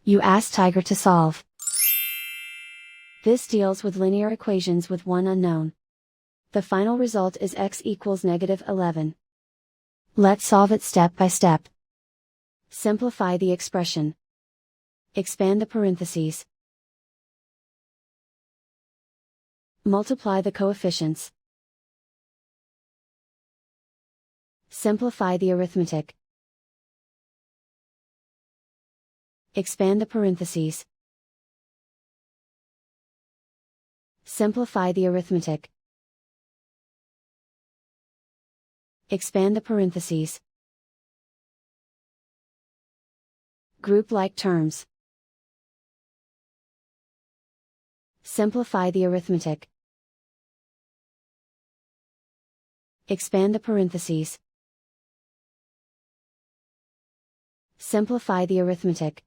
You ask Tiger to solve. This deals with linear equations with one unknown. The final result is x equals -11. Let's solve it step by step. Simplify the expression. Expand the parentheses. Multiply the coefficients. Simplify the arithmetic. Expand the parentheses. Simplify the arithmetic. Expand the parentheses. Group like terms. Simplify the arithmetic. Expand the parentheses. Simplify the arithmetic.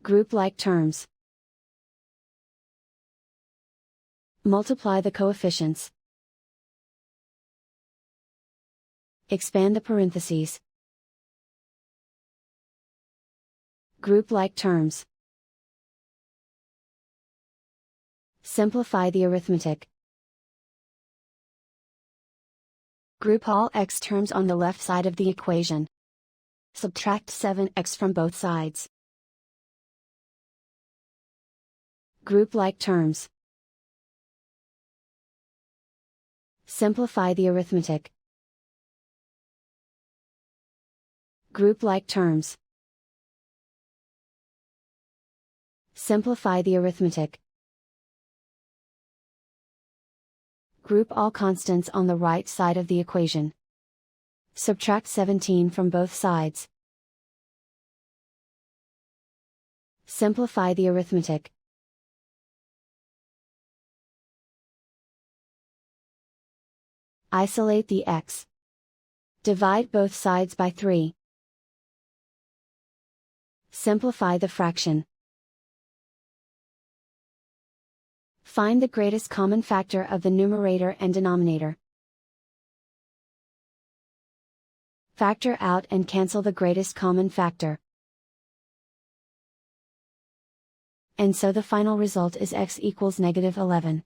Group like terms. Multiply the coefficients. Expand the parentheses. Group like terms. Simplify the arithmetic. Group all x terms on the left side of the equation. Subtract 7x from both sides. Group like terms. Simplify the arithmetic. Group like terms. Simplify the arithmetic. Group all constants on the right side of the equation. Subtract 17 from both sides. Simplify the arithmetic. Isolate the x. Divide both sides by 3. Simplify the fraction. Find the greatest common factor of the numerator and denominator. Factor out and cancel the greatest common factor. And so the final result is x equals -11.